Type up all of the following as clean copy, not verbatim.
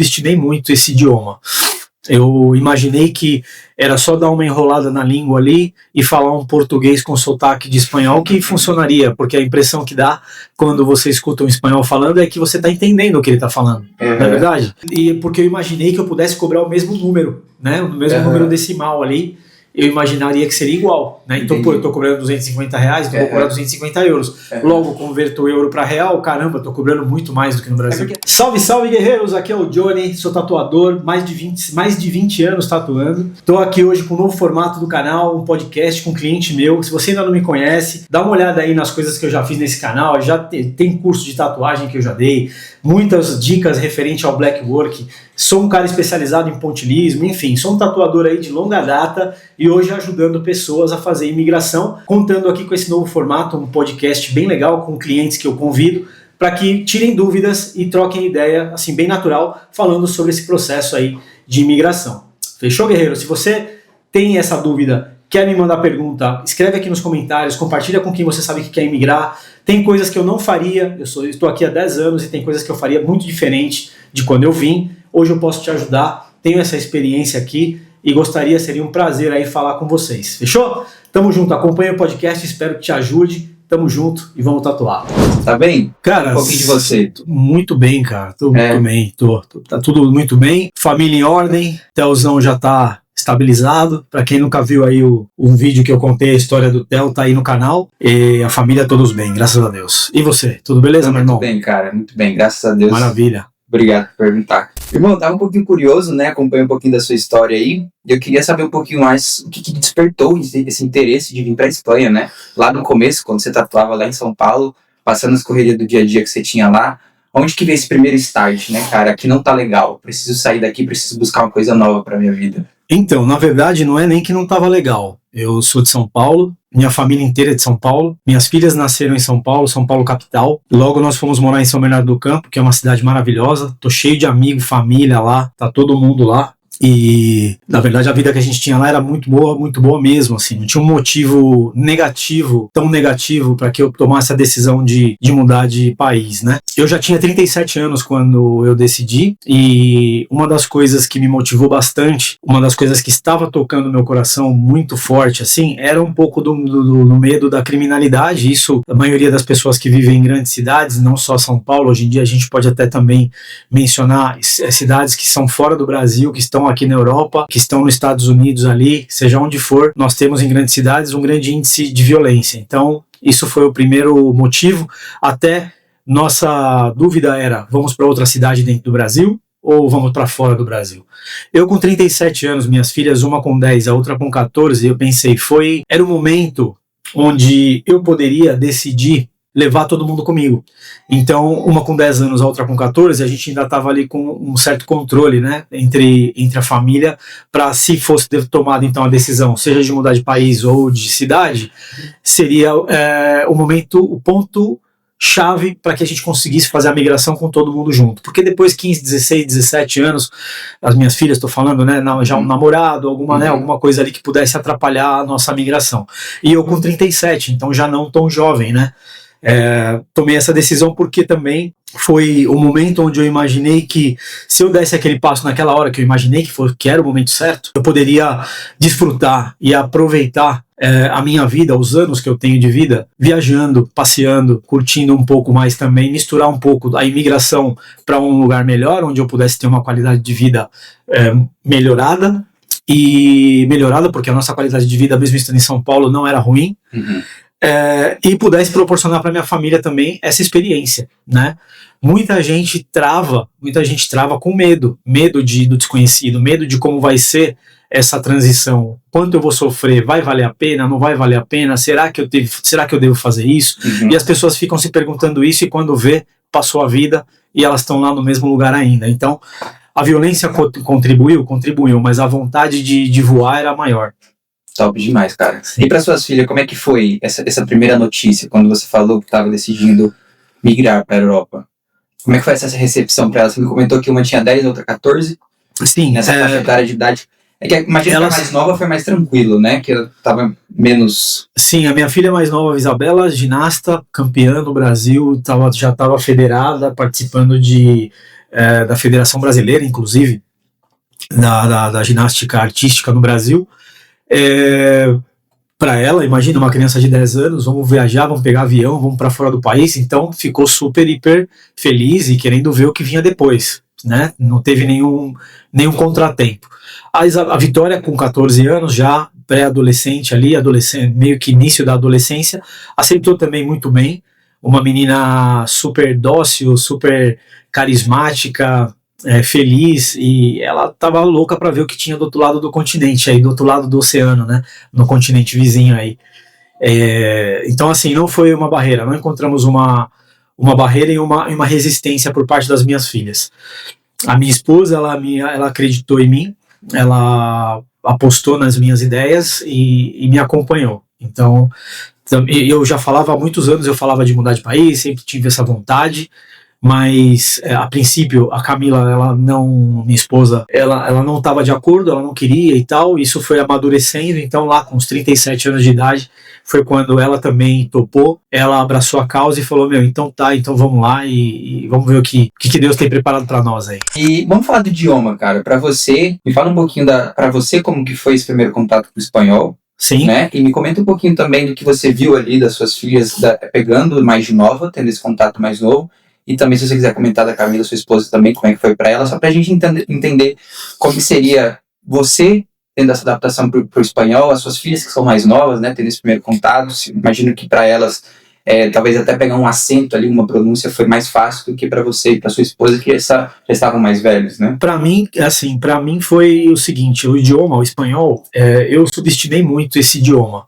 subestimei muito esse idioma. Eu imaginei que era só dar uma enrolada na língua ali e falar um português com sotaque de espanhol que funcionaria, porque a impressão que dá quando você escuta um espanhol falando é que você está entendendo o que ele está falando, não é verdade? E porque eu imaginei que eu pudesse cobrar o mesmo número, né? O mesmo número decimal ali, eu imaginaria que seria igual, né? Então, pô, eu tô cobrando R$250, então vou cobrar 250 euros. Logo, converto o euro para real, caramba, tô cobrando muito mais do que no Brasil. Salve, salve, guerreiros! Aqui é o Johnny, sou tatuador, mais de 20 anos tatuando. Tô aqui hoje com um novo formato do canal, um podcast com um cliente meu. Se você ainda não me conhece, dá uma olhada aí nas coisas que eu já fiz nesse canal. Já tem curso de tatuagem que eu já dei, muitas dicas referente ao black work. Sou um cara especializado em pontilhismo, enfim, sou um tatuador aí de longa data e hoje ajudando pessoas a fazer imigração, contando aqui com esse novo formato, um podcast bem legal com clientes que eu convido para que tirem dúvidas e troquem ideia, assim, bem natural, falando sobre esse processo aí de imigração. Fechou, guerreiro? Se você tem essa dúvida, quer me mandar pergunta, escreve aqui nos comentários, compartilha com quem você sabe que quer imigrar. Tem coisas que eu não faria, eu estou aqui há 10 anos e tem coisas que eu faria muito diferente de quando eu vim. Hoje eu posso te ajudar, tenho essa experiência aqui e seria um prazer aí falar com vocês. Fechou? Tamo junto, acompanha o podcast, espero que te ajude. Tamo junto e vamos tatuar. Tá bem? Cara, um pouquinho de você. Muito bem, cara. Tô muito bem. Tá tudo muito bem. Família em ordem. Telzão já tá estabilizado. Pra quem nunca viu aí um vídeo que eu contei a história do Tel, tá aí no canal. E a família todos bem, graças a Deus. E você? Tudo beleza, meu irmão? Muito bem, cara. Muito bem, graças a Deus. Maravilha. Obrigado por perguntar. Irmão, tava um pouquinho curioso, né? Acompanhei um pouquinho da sua história aí. E eu queria saber um pouquinho mais o que despertou esse interesse de vir pra Espanha, né? Lá no começo, quando você tatuava lá em São Paulo, passando as correrias do dia a dia que você tinha lá, onde que veio esse primeiro start, né, cara? Aqui não tá legal. Preciso sair daqui, preciso buscar uma coisa nova pra minha vida. Então, na verdade, não é nem que não tava legal. Eu sou de São Paulo, minha família inteira é de São Paulo, minhas filhas nasceram em São Paulo capital. Logo nós fomos morar em São Bernardo do Campo, que é uma cidade maravilhosa. Tô cheio de amigos, família lá, tá todo mundo lá. E, na verdade, a vida que a gente tinha lá era muito boa mesmo, assim. Não tinha um motivo tão negativo para que eu tomasse a decisão de mudar de país, né? Eu já tinha 37 anos quando eu decidi e uma das coisas que me motivou bastante, uma das coisas que estava tocando meu coração muito forte, assim, era um pouco do medo da criminalidade. Isso, a maioria das pessoas que vivem em grandes cidades, não só São Paulo, hoje em dia a gente pode até também mencionar cidades que são fora do Brasil, que estão aqui na Europa, que estão nos Estados Unidos ali, seja onde for, nós temos em grandes cidades um grande índice de violência. Então, isso foi o primeiro motivo. Até nossa dúvida era, vamos para outra cidade dentro do Brasil ou vamos para fora do Brasil? Eu com 37 anos, minhas filhas, uma com 10, a outra com 14, eu pensei, era o momento onde eu poderia decidir levar todo mundo comigo. Então, uma com 10 anos, a outra com 14, a gente ainda estava ali com um certo controle, né, entre a família, para se fosse tomada então a decisão, seja de mudar de país ou de cidade, seria o ponto chave para que a gente conseguisse fazer a migração com todo mundo junto. Porque depois 15, 16, 17 anos, as minhas filhas, estou falando, né, já um namorado, alguma coisa ali que pudesse atrapalhar a nossa migração. E eu com 37, então já não tão jovem, né? Tomei essa decisão porque também foi o momento onde eu imaginei que se eu desse aquele passo naquela hora que eu imaginei que era o momento certo, eu poderia desfrutar e aproveitar a minha vida, os anos que eu tenho de vida, viajando, passeando, curtindo um pouco mais também, misturar um pouco a imigração para um lugar melhor, onde eu pudesse ter uma qualidade de vida melhorada, porque a nossa qualidade de vida, mesmo estando em São Paulo, não era ruim. E pudesse proporcionar para minha família também essa experiência, né? Muita gente trava com medo do desconhecido, medo de como vai ser essa transição, quanto eu vou sofrer, vai valer a pena, não vai valer a pena, será que eu devo fazer isso? E as pessoas ficam se perguntando isso e quando vê, passou a vida e elas estão lá no mesmo lugar ainda. Então, a violência contribuiu, mas a vontade de voar era maior. Top demais, cara. Sim. E para suas filhas, como é que foi essa primeira notícia, quando você falou que estava decidindo migrar para a Europa? Como é que foi essa recepção para elas? Você me comentou que uma tinha 10, a outra 14. Sim. Nessa faixa etária de idade. É que imagina que a mais nova foi mais tranquilo, né? Que ela estava menos... Sim, a minha filha mais nova, Isabela, ginasta, campeã do Brasil, já estava federada, participando de da Federação Brasileira, inclusive, da ginástica artística no Brasil. Para ela, imagina uma criança de 10 anos, vamos viajar, vamos pegar avião, vamos para fora do país, então ficou super, hiper feliz e querendo ver o que vinha depois, né? Não teve nenhum contratempo. A Vitória, com 14 anos, já pré-adolescente ali, adolescente, meio que início da adolescência, aceitou também muito bem, uma menina super dócil, super carismática, feliz, e ela estava louca para ver o que tinha do outro lado do continente, aí do outro lado do oceano, né, no continente vizinho aí. Então assim, não foi uma barreira, não encontramos uma barreira e uma resistência por parte das minhas filhas. A minha esposa, ela acreditou em mim, ela apostou nas minhas ideias e me acompanhou. Então eu já falava há muitos anos, eu falava de mudar de país, sempre tive essa vontade, mas a princípio a Camila, minha esposa, ela não estava de acordo, ela não queria e tal, isso foi amadurecendo. Então lá com os 37 anos de idade foi quando ela também topou, ela abraçou a causa e falou, então vamos lá e vamos ver o que Deus tem preparado para nós aí. E vamos falar do idioma, cara, para você, me fala um pouquinho para você como que foi esse primeiro contato com o espanhol. Sim. Né? E me comenta um pouquinho também do que você viu ali das suas filhas pegando mais de nova, tendo esse contato mais novo. E também, se você quiser comentar da Camila, sua esposa também, como é que foi para ela, só pra gente entender como seria você tendo essa adaptação pro espanhol, as suas filhas que são mais novas, né, tendo esse primeiro contato. Imagino que para elas, talvez até pegar um acento ali, uma pronúncia foi mais fácil do que para você e para sua esposa, que já estavam mais velhos, né? Para mim, assim, foi o seguinte, o idioma, o espanhol, eu subestimei muito esse idioma.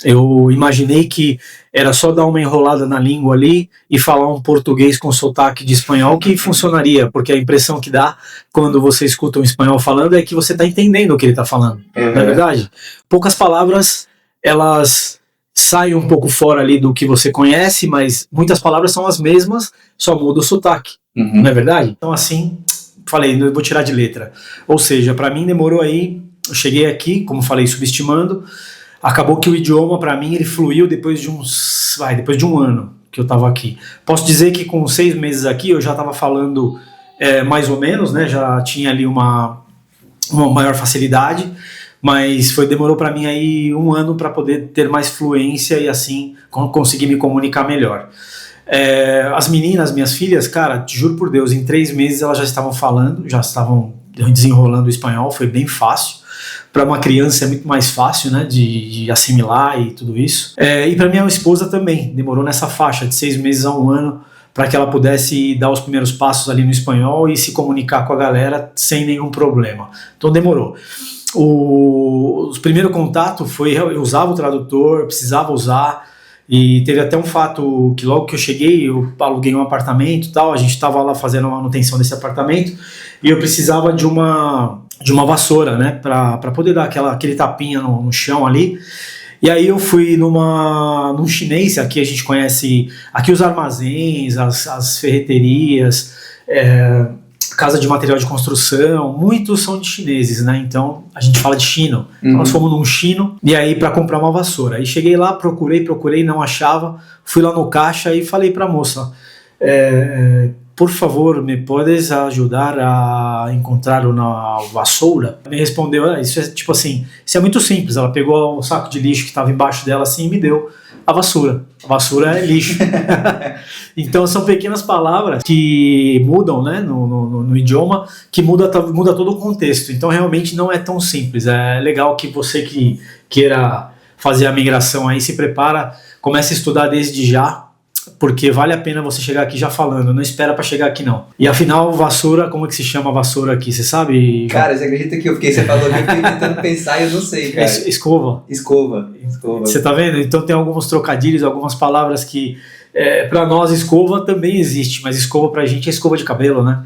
Eu imaginei que era só dar uma enrolada na língua ali e falar um português com sotaque de espanhol que funcionaria, porque a impressão que dá quando você escuta um espanhol falando é que você está entendendo o que ele está falando, não é verdade? Poucas palavras, elas saem um pouco fora ali do que você conhece, mas muitas palavras são as mesmas, só muda o sotaque, não é verdade? Então assim, falei, eu vou tirar de letra. Ou seja, para mim demorou aí, eu cheguei aqui, como falei, subestimando. Acabou que o idioma, para mim, ele fluiu depois de um ano que eu estava aqui. Posso dizer que com 6 meses aqui eu já estava falando mais ou menos, né? Já tinha ali uma maior facilidade, mas demorou para mim aí 1 ano para poder ter mais fluência e assim conseguir me comunicar melhor. As meninas, minhas filhas, cara, te juro por Deus, em 3 meses elas já estavam falando, já estavam desenrolando o espanhol, foi bem fácil. Para uma criança é muito mais fácil, né, de assimilar e tudo isso. E para minha esposa também, demorou nessa faixa de 6 meses a 1 ano para que ela pudesse dar os primeiros passos ali no espanhol e se comunicar com a galera sem nenhum problema. Então demorou. O primeiro contato foi, eu usava o tradutor, precisava usar, e teve até um fato que logo que eu cheguei, eu aluguei um apartamento e tal, a gente estava lá fazendo a manutenção desse apartamento, e eu precisava de uma vassoura, né, para poder dar aquele tapinha no chão ali. E aí eu fui num chinês, aqui a gente conhece, aqui os armazéns, as ferreterias, casa de material de construção, muitos são de chineses, né, então a gente fala de chino. Então nós fomos num chino, e aí para comprar uma vassoura. Aí cheguei lá, procurei, não achava, fui lá no caixa e falei para a moça, por favor, me podes ajudar a encontrar uma vassoura? Me respondeu, isso é tipo assim, isso é muito simples. Ela pegou um saco de lixo que estava embaixo dela assim e me deu a vassoura. A vassoura é lixo. Então são pequenas palavras que mudam, né, no idioma, que muda todo o contexto. Então realmente não é tão simples. É legal que você que queira fazer a migração aí, se prepara, comece a estudar desde já, porque vale a pena você chegar aqui já falando, não espera pra chegar aqui não. E afinal, vassoura, como é que se chama vassoura aqui, você sabe? Cara, você acredita que você falou que eu fiquei tentando pensar e eu não sei, cara. Escova. Você tá vendo? Então tem alguns trocadilhos, algumas palavras que pra nós escova também existe, mas escova pra gente é escova de cabelo, né?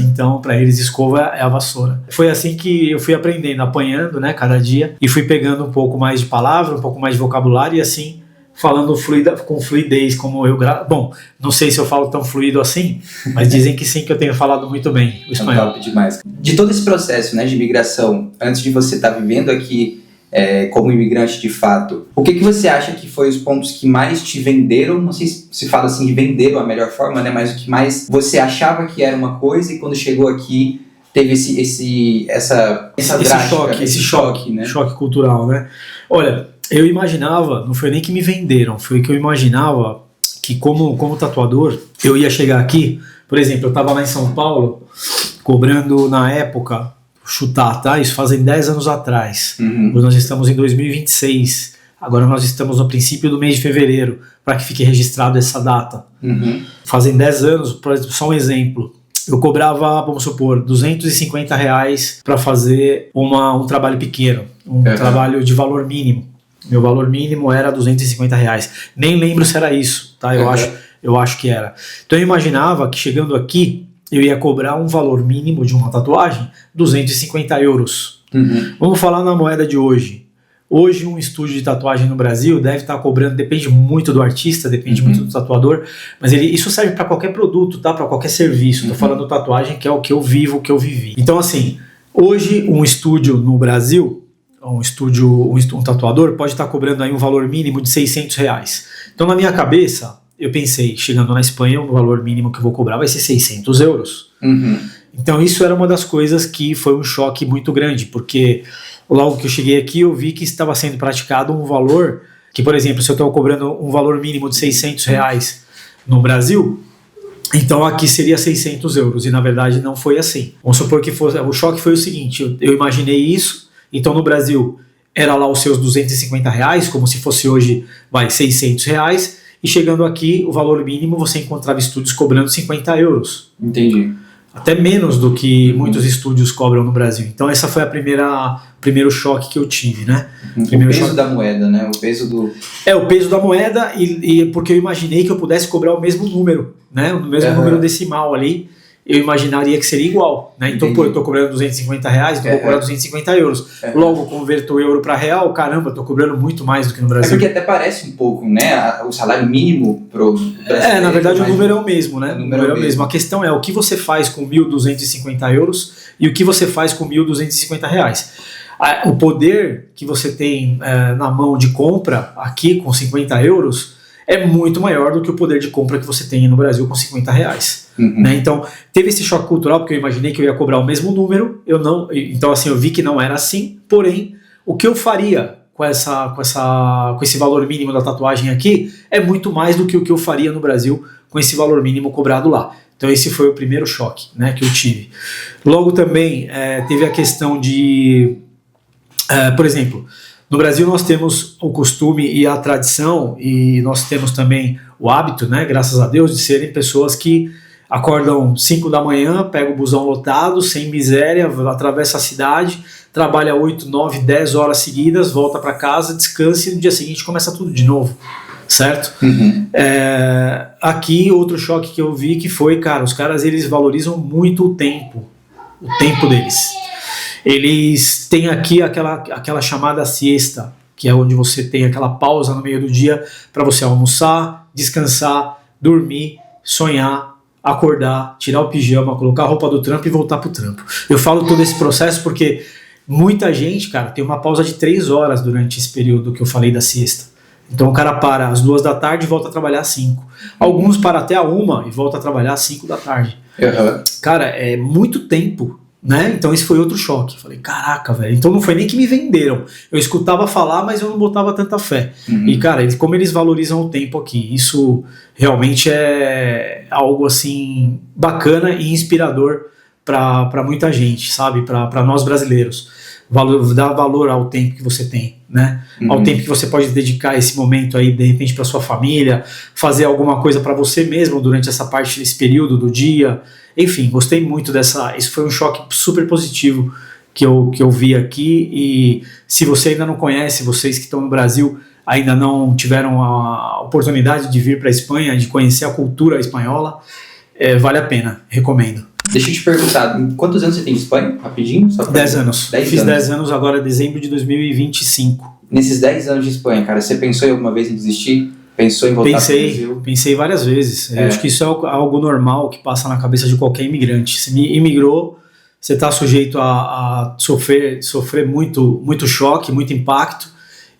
Então pra eles escova é a vassoura. Foi assim que eu fui aprendendo, apanhando, né, cada dia, e fui pegando um pouco mais de palavra, um pouco mais de vocabulário, e assim falando com fluidez, como eu bom, não sei se eu falo tão fluido assim, mas dizem que sim, que eu tenho falado muito bem o espanhol. Top demais. De todo esse processo, né, de imigração, antes de você estar vivendo aqui como imigrante de fato. O que você acha que foi os pontos que mais te venderam? Não sei se fala assim de venderam a melhor forma, né? Mas o que mais você achava que era uma coisa e quando chegou aqui teve esse choque, né? Choque cultural, né? Olha, eu imaginava, não foi nem que me venderam, foi que eu imaginava que como tatuador, eu ia chegar aqui, por exemplo, eu estava lá em São Paulo, cobrando na época, chutar, tá? Isso fazem 10 anos atrás. Hoje nós estamos em 2026, agora nós estamos no princípio do mês de fevereiro, para que fique registrado essa data. Fazem 10 anos, por exemplo, só um exemplo, eu cobrava, vamos supor, R$250 para fazer um trabalho pequeno, trabalho de valor mínimo. Meu valor mínimo era R$250. Nem lembro se era isso, tá? Eu acho que era. Então eu imaginava que chegando aqui, eu ia cobrar um valor mínimo de uma tatuagem, €250. Vamos falar na moeda de hoje. Hoje um estúdio de tatuagem no Brasil deve estar cobrando, depende muito do artista, depende muito do tatuador, mas isso serve para qualquer produto, tá? Para qualquer serviço. Estou falando tatuagem, que é o que eu vivo, o que eu vivi. Então assim, hoje um estúdio no Brasil, um tatuador pode estar cobrando aí um valor mínimo de R$600. Então na minha cabeça, eu pensei, chegando na Espanha, o valor mínimo que eu vou cobrar vai ser €600. Então isso era uma das coisas que foi um choque muito grande, porque logo que eu cheguei aqui eu vi que estava sendo praticado um valor que, por exemplo, se eu estou cobrando um valor mínimo de R$600 no Brasil, então aqui seria €600, e na verdade não foi assim. Vamos supor que o choque foi o seguinte, eu imaginei isso, então no Brasil era lá os seus R$250, como se fosse hoje, R$600, e chegando aqui, o valor mínimo você encontrava estúdios cobrando €50. Entendi. Até menos do que muitos estúdios cobram no Brasil. Então essa foi o primeiro choque que eu tive, né? O peso da moeda, né? O peso do... o peso da moeda, e porque eu imaginei que eu pudesse cobrar o mesmo número, né? O mesmo número decimal ali, eu imaginaria que seria igual, né? Então, eu tô cobrando R$250, então vou cobrar €250. Logo, converto o euro para real, caramba, tô cobrando muito mais do que no Brasil. Porque até parece um pouco, né? O salário mínimo pro brasileiro. Na verdade, o número é o mesmo, né? O número é o mesmo. A questão é o que você faz com €1.250 e o que você faz com R$1.250. O poder que você tem na mão de compra aqui com €50 é muito maior do que o poder de compra que você tem no Brasil com R$50. Né? Então, teve esse choque cultural, porque eu imaginei que eu ia cobrar o mesmo número, então assim, eu vi que não era assim, porém, o que eu faria com esse valor mínimo da tatuagem aqui é muito mais do que o que eu faria no Brasil com esse valor mínimo cobrado lá. Então esse foi o primeiro choque, né, que eu tive. Logo também teve a questão de, por exemplo, no Brasil nós temos o costume e a tradição, e nós temos também o hábito, né, graças a Deus, de serem pessoas que acordam 5 da manhã, pega o busão lotado, sem miséria, atravessa a cidade, trabalha 8, 9, 10 horas seguidas, volta para casa, descansa e no dia seguinte começa tudo de novo, certo? Aqui outro choque que eu vi que foi, cara, os caras eles valorizam muito o tempo deles. Eles têm aqui aquela chamada siesta, que é onde você tem aquela pausa no meio do dia para você almoçar, descansar, dormir, sonhar, acordar, tirar o pijama, colocar a roupa do trampo e voltar pro trampo. Eu falo todo esse processo porque muita gente, cara, tem uma pausa de 3 horas durante esse período que eu falei da siesta. Então o cara para às 2 da tarde e volta a trabalhar às 5. Alguns param até a 1 e volta a trabalhar às 5 da tarde. Cara, é muito tempo, né? Então esse foi outro choque. Falei, caraca, velho. Então não foi nem que me venderam. Eu escutava falar, mas eu não botava tanta fé. E, cara, como eles valorizam o tempo aqui, isso realmente é algo, assim, bacana e inspirador para muita gente, sabe? Para nós brasileiros. Dar valor ao tempo que você tem, né? Ao tempo que você pode dedicar esse momento aí, de repente, para sua família, fazer alguma coisa para você mesmo durante essa parte, desse período do dia. Enfim, gostei muito isso foi um choque super positivo que eu vi aqui, e se você ainda não conhece, vocês que estão no Brasil ainda não tiveram a oportunidade de vir para a Espanha, de conhecer a cultura espanhola, vale a pena, recomendo. Deixa eu te perguntar, quantos anos você tem de Espanha? Rapidinho? 10 anos. Fiz 10 anos agora em dezembro de 2025. Nesses 10 anos de Espanha, cara, você pensou em alguma vez em desistir? Pensou em voltar para o Brasil? Pensei várias vezes. Eu acho que isso é algo normal que passa na cabeça de qualquer imigrante. Você imigrou, você está sujeito a sofrer muito choque, muito impacto,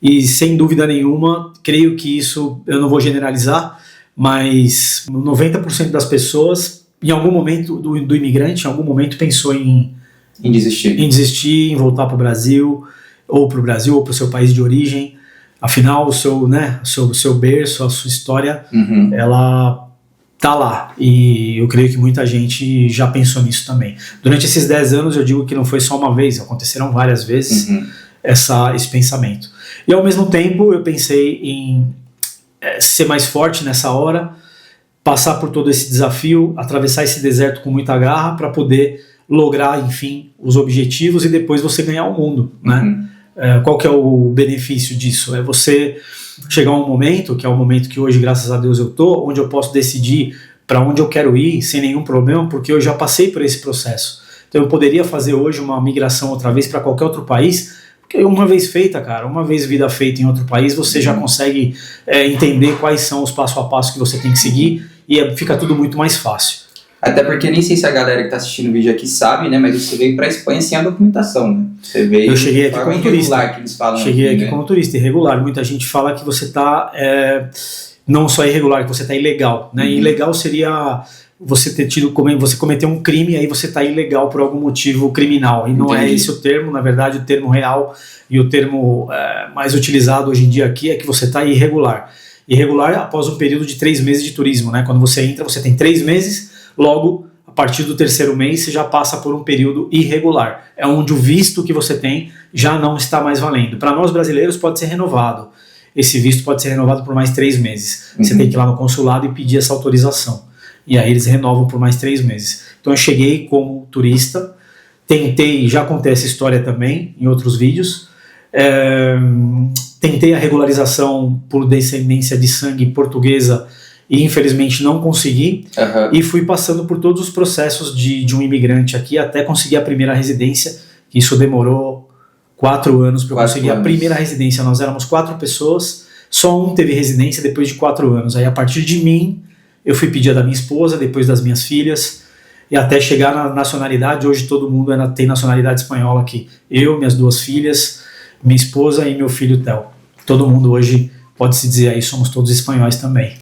e sem dúvida nenhuma, creio que isso, eu não vou generalizar, mas 90% das pessoas, em algum momento, do imigrante, em algum momento pensou em desistir, em voltar para o Brasil, ou para o seu país de origem. Afinal, o seu berço, a sua história, ela tá lá, e eu creio que muita gente já pensou nisso também. Durante esses 10 anos eu digo que não foi só uma vez, aconteceram várias vezes esse pensamento. E ao mesmo tempo eu pensei em ser mais forte nessa hora, passar por todo esse desafio, atravessar esse deserto com muita garra para poder lograr, enfim, os objetivos e depois você ganhar o mundo, né? Qual que é o benefício disso? É você chegar a um momento, que é o momento que hoje, graças a Deus, eu tô, onde eu posso decidir para onde eu quero ir sem nenhum problema, porque eu já passei por esse processo. Então eu poderia fazer hoje uma migração outra vez para qualquer outro país, porque uma vez feita, cara, uma vez vida feita em outro país, você já consegue entender quais são os passo a passo que você tem que seguir e fica tudo muito mais fácil. Até porque nem sei se a galera que tá assistindo o vídeo aqui sabe, né? Mas você veio pra Espanha sem a documentação, né? Você veio. Eu cheguei aqui como turista. Que eles falam cheguei aqui né? como turista, irregular. Muita gente fala que você tá não só irregular, que você tá ilegal, né? Ilegal seria você ter você cometeu um crime e aí você tá ilegal por algum motivo criminal. E não é esse o termo, na verdade o termo real e o termo mais utilizado hoje em dia aqui é que você tá irregular. Irregular após um período de 3 meses de turismo, né? Quando você entra, você tem 3 meses. Logo, a partir do 3º mês, você já passa por um período irregular. É onde o visto que você tem já não está mais valendo. Para nós brasileiros pode ser renovado. Esse visto pode ser renovado por mais 3 meses. Você tem que ir lá no consulado e pedir essa autorização. E aí eles renovam por mais 3 meses. Então eu cheguei como turista, tentei, já contei essa história também em outros vídeos, tentei a regularização por descendência de sangue portuguesa e infelizmente não consegui, e fui passando por todos os processos de um imigrante aqui até conseguir a primeira residência. Isso demorou 4 anos para eu conseguir a primeira residência. Nós éramos 4 pessoas, só um teve residência depois de 4 anos. Aí a partir de mim, eu fui pedir a da minha esposa, depois das minhas filhas, e até chegar na nacionalidade. Hoje todo mundo tem nacionalidade espanhola aqui. Eu, minhas 2 filhas, minha esposa e meu filho Theo. Todo mundo hoje, pode-se dizer aí, somos todos espanhóis também.